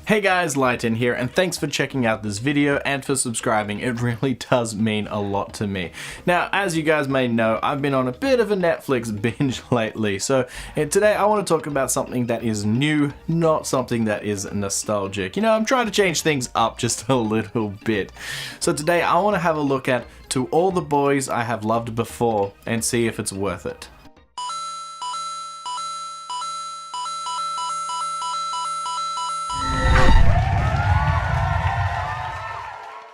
Hey guys, Lytane here, and thanks for checking out this video and for subscribing. It really does mean a lot to me. Now, as you guys may know, I've been on a bit of a Netflix binge lately, so today I want to talk about something that is new, not something that is nostalgic. You know, I'm trying to change things up just a little bit. So today I want to have a look at To All the Boys I Have Loved Before and see if it's worth it.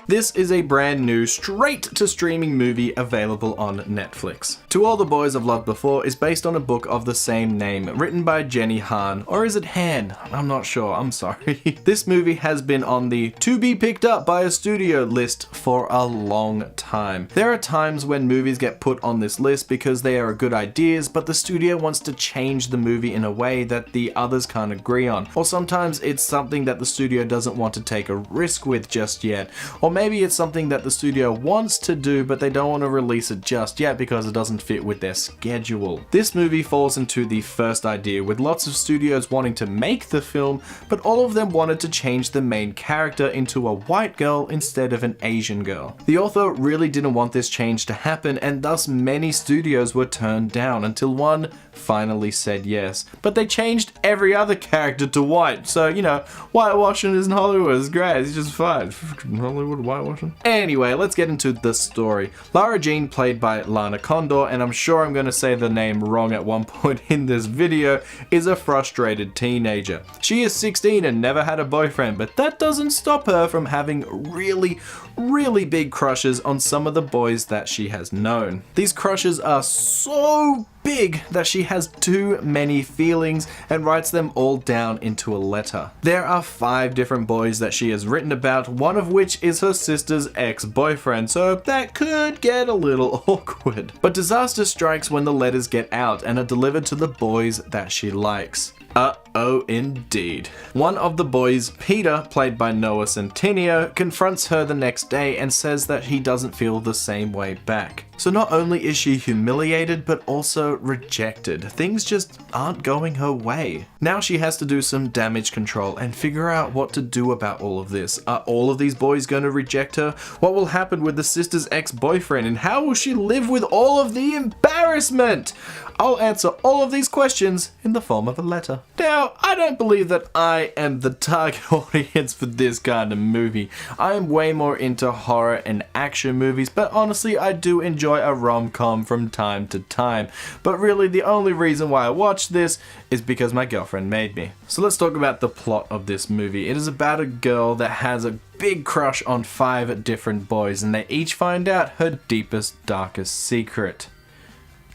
This is a brand new, straight-to-streaming movie available on Netflix. To All the Boys I've Loved Before is based on a book of the same name, written by Jenny Han, or is it Han? I'm not sure, I'm sorry. This movie has been on the to be picked up by a studio list for a long time. There are times when movies get put on this list because they are good ideas, but the studio wants to change the movie in a way that the others can't agree on. Or sometimes it's something that the studio doesn't want to take a risk with just yet. Or maybe it's something that the studio wants to do, but they don't want to release it just yet because it doesn't fit with their schedule. This movie falls into the first idea, with lots of studios wanting to make the film, but all of them wanted to change the main character into a white girl instead of an Asian girl. The author really didn't want this change to happen, and thus many studios were turned down until one finally said yes. But they changed every other character to white, so you know, whitewashing in Hollywood is great, it's just fine. Hollywood whitewashing. Anyway, let's get into the story. Lara Jean, played by Lana Condor, and I'm sure I'm going to say the name wrong at one point in this video, is a frustrated teenager. She is 16 and never had a boyfriend, but that doesn't stop her from having really big crushes on some of the boys that she has known. These crushes are so big that she has too many feelings and writes them all down into a letter. There are 5 different boys that she has written about, one of which is her sister's ex-boyfriend, so that could get a little awkward. But disaster strikes when the letters get out and are delivered to the boys that she likes. Uh-oh, indeed. One of the boys, Peter, played by Noah Centineo, confronts her the next day and says that he doesn't feel the same way back. So not only is she humiliated, but also rejected. Things just aren't going her way. Now she has to do some damage control and figure out what to do about all of this. Are all of these boys going to reject her? What will happen with the sister's ex-boyfriend? And how will she live with all of the embarrassment? I'll answer all of these questions in the form of a letter. Now, I don't believe that I am the target audience for this kind of movie. I am way more into horror and action movies, but honestly, I do enjoy a rom-com from time to time. But really, the only reason why I watch this is because my girlfriend made me. So let's talk about the plot of this movie. It is about a girl that has a big crush on 5 different boys, and they each find out her deepest, darkest secret.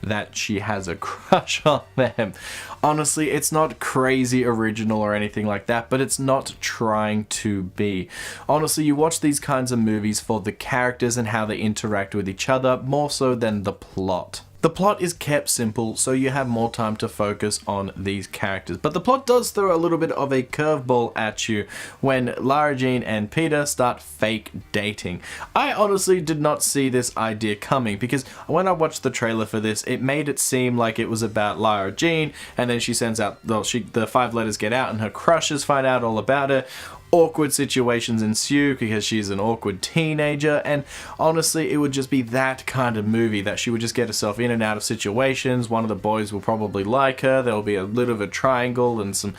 That she has a crush on them. Honestly, it's not crazy original or anything like that, but it's not trying to be. Honestly, you watch these kinds of movies for the characters and how they interact with each other, more so than the plot. The plot is kept simple, so you have more time to focus on these characters. But the plot does throw a little bit of a curveball at you when Lara Jean and Peter start fake dating. I honestly did not see this idea coming, because when I watched the trailer for this, it made it seem like it was about Lara Jean, and then she sends out, the 5 letters get out and her crushes find out all about it. Awkward situations ensue because she's an awkward teenager, and honestly, it would just be that kind of movie that she would just get herself in and out of situations. One of the boys will probably like her, there will be a little bit of a triangle and some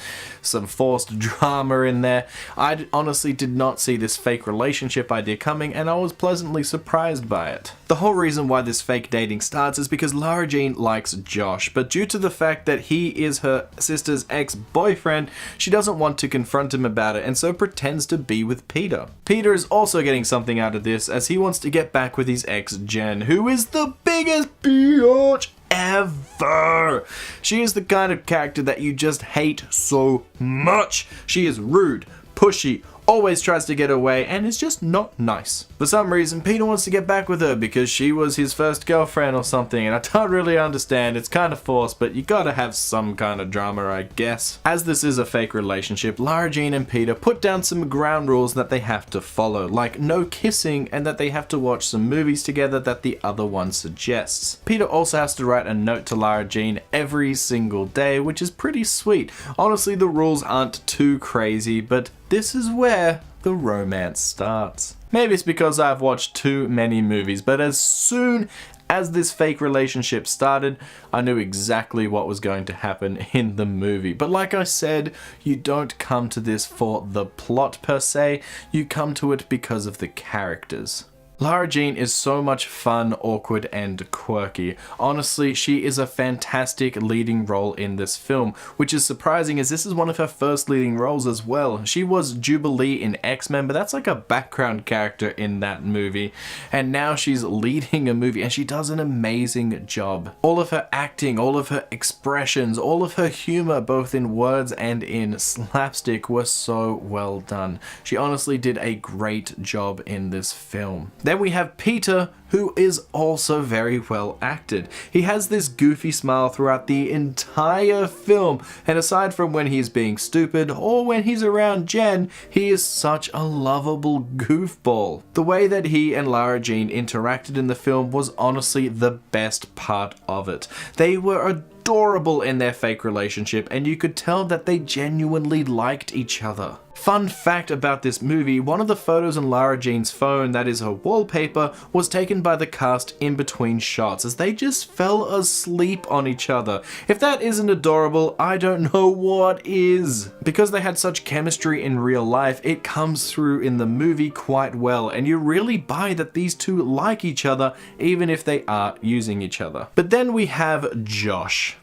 forced drama in there. I honestly did not see this fake relationship idea coming, and I was pleasantly surprised by it. The whole reason why this fake dating starts is because Lara Jean likes Josh, but due to the fact that he is her sister's ex-boyfriend, she doesn't want to confront him about it, and so pretends to be with Peter. Peter is also getting something out of this, as he wants to get back with his ex Jen, who is the biggest biatch ever. She is the kind of character that you just hate so much. She is rude, pushy, always tries to get away, and is just not nice. For some reason, Peter wants to get back with her because she was his first girlfriend or something, and I don't really understand. It's kind of forced, but you gotta have some kind of drama, I guess. As this is a fake relationship, Lara Jean and Peter put down some ground rules that they have to follow, like no kissing and that they have to watch some movies together that the other one suggests. Peter also has to write a note to Lara Jean every single day, which is pretty sweet. Honestly, the rules aren't too crazy, but this is where the romance starts. Maybe it's because I've watched too many movies, but as soon as this fake relationship started, I knew exactly what was going to happen in the movie. But like I said, you don't come to this for the plot per se, you come to it because of the characters. Lara Jean is so much fun, awkward, and quirky. Honestly, she is a fantastic leading role in this film, which is surprising as this is one of her first leading roles as well. She was Jubilee in X-Men, but that's like a background character in that movie. And now she's leading a movie and she does an amazing job. All of her acting, all of her expressions, all of her humor, both in words and in slapstick, were so well done. She honestly did a great job in this film. Then we have Peter, who is also very well acted. He has this goofy smile throughout the entire film, and aside from when he's being stupid or when he's around Jen, he is such a lovable goofball. The way that he and Lara Jean interacted in the film was honestly the best part of it. They were adorable in their fake relationship, and you could tell that they genuinely liked each other. Fun fact about this movie, one of the photos on Lara Jean's phone, that is her wallpaper, was taken by the cast in between shots as they just fell asleep on each other. If that isn't adorable, I don't know what is. Because they had such chemistry in real life, it comes through in the movie quite well, and you really buy that these two like each other even if they are using each other. But then we have Josh.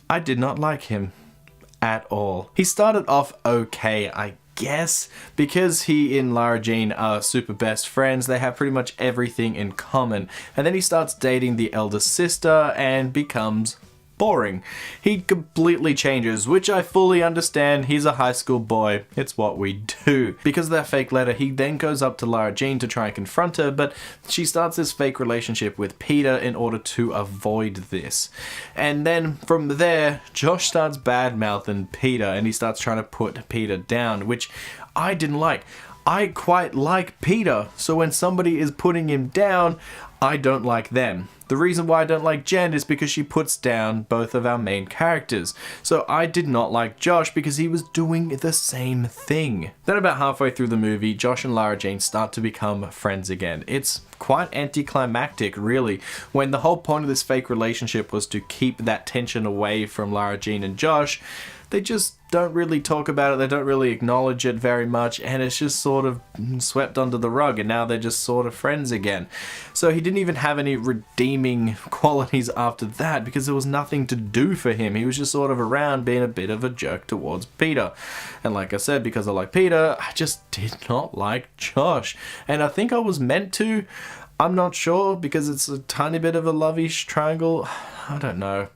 I did not like him at all. He started off okay, I guess, because he and Lara Jean are super best friends. They have pretty much everything in common. And then he starts dating the elder sister and becomes boring. He completely changes, which I fully understand. He's a high school boy. It's what we do. Because of that fake letter, he then goes up to Lara Jean to try and confront her, but she starts this fake relationship with Peter in order to avoid this. And then from there, Josh starts bad-mouthing Peter, and he starts trying to put Peter down, which I didn't like. I quite like Peter, so when somebody is putting him down, I don't like them. The reason why I don't like Jen is because she puts down both of our main characters. So I did not like Josh because he was doing the same thing. Then about halfway through the movie, Josh and Lara Jean start to become friends again. It's quite anticlimactic, really, when the whole point of this fake relationship was to keep that tension away from Lara Jean and Josh. They just don't really talk about it, they don't really acknowledge it very much, and it's just sort of swept under the rug, and now they're just sort of friends again. So he didn't even have any redeeming qualities after that, because there was nothing to do for him. He was just sort of around being a bit of a jerk towards Peter. And like I said, because I like Peter, I just did not like Josh. And I think I was meant to. I'm not sure, because it's a tiny bit of a love-ish triangle. I don't know.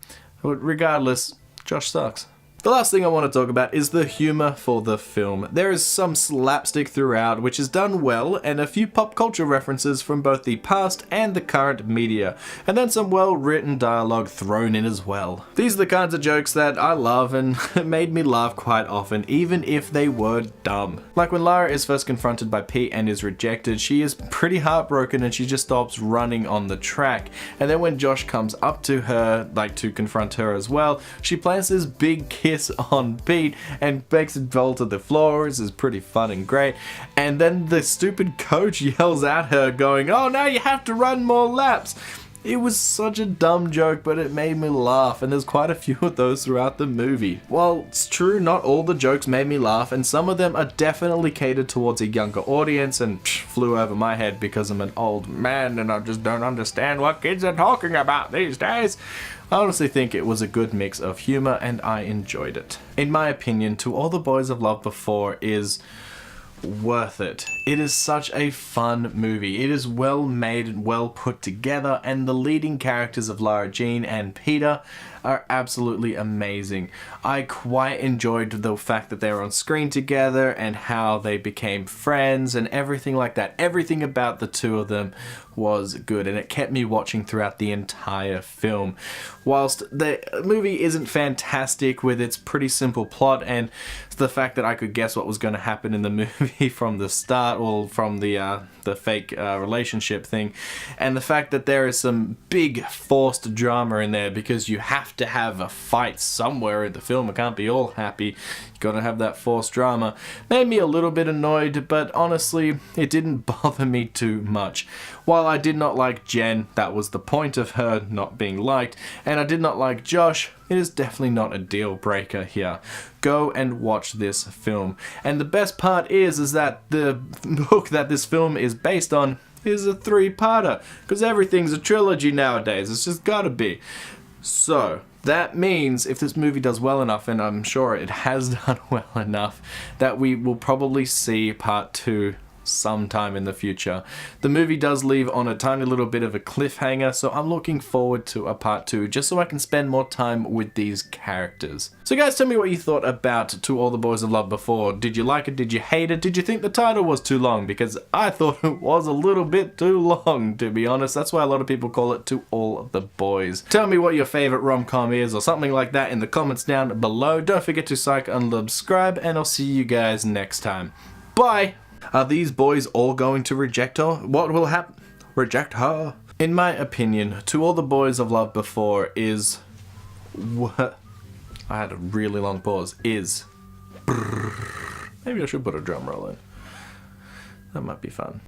But regardless, Josh sucks. The last thing I want to talk about is the humor for the film. There is some slapstick throughout, which is done well, and a few pop culture references from both the past and the current media, and then some well-written dialogue thrown in as well. These are the kinds of jokes that I love, and it made me laugh quite often, even if they were dumb. Like when Lara is first confronted by Pete and is rejected, she is pretty heartbroken and she just stops running on the track. And then when Josh comes up to her, like to confront her as well, she plants this big kiss on Pete and makes it fall to the floor. This is pretty fun and great. And then the stupid coach yells at her going, "Oh, now you have to run more laps." It was such a dumb joke, but it made me laugh, and there's quite a few of those throughout the movie. While it's true, not all the jokes made me laugh, and some of them are definitely catered towards a younger audience and flew over my head because I'm an old man and I just don't understand what kids are talking about these days. I honestly think it was a good mix of humor and I enjoyed it. In my opinion, To All the Boys I've Loved Before is worth it. It is such a fun movie. It is well made and well put together, and the leading characters of Lara Jean and Peter are absolutely amazing. I quite enjoyed the fact that they were on screen together and how they became friends and everything like that. Everything about the two of them was good, and it kept me watching throughout the entire film. Whilst the movie isn't fantastic with its pretty simple plot and the fact that I could guess what was going to happen in the movie from the start, or from the fake relationship thing, and the fact that there is some big forced drama in there because you have have to have a fight somewhere in the film. It can't be all happy. You gotta have that forced drama. Made me a little bit annoyed, but honestly, it didn't bother me too much. While I did not like Jen, that was the point of her not being liked, and I did not like Josh, it is definitely not a deal breaker here. Go and watch this film. And the best part is that the book that this film is based on is a 3-parter, because everything's a trilogy nowadays. It's just gotta be. So that means if this movie does well enough, and I'm sure it has done well enough, that we will probably see part 2 sometime in the future. The movie does leave on a tiny little bit of a cliffhanger, so I'm looking forward to a part 2 just so I can spend more time with these characters. So guys, tell me what you thought about To All the Boys I've Loved Before. Did you like it? Did you hate it? Did you think the title was too long? Because I thought it was a little bit too long, to be honest. That's why a lot of people call it To All the Boys. Tell me what your favorite rom-com is or something like that in the comments down below. Don't forget to subscribe, and I'll see you guys next time. Bye! Are these boys all going to reject her? What will happen? Reject her? In my opinion, To All the Boys I've Loved Before is... What? I had a really long pause. Is... Maybe I should put a drum roll in. That might be fun.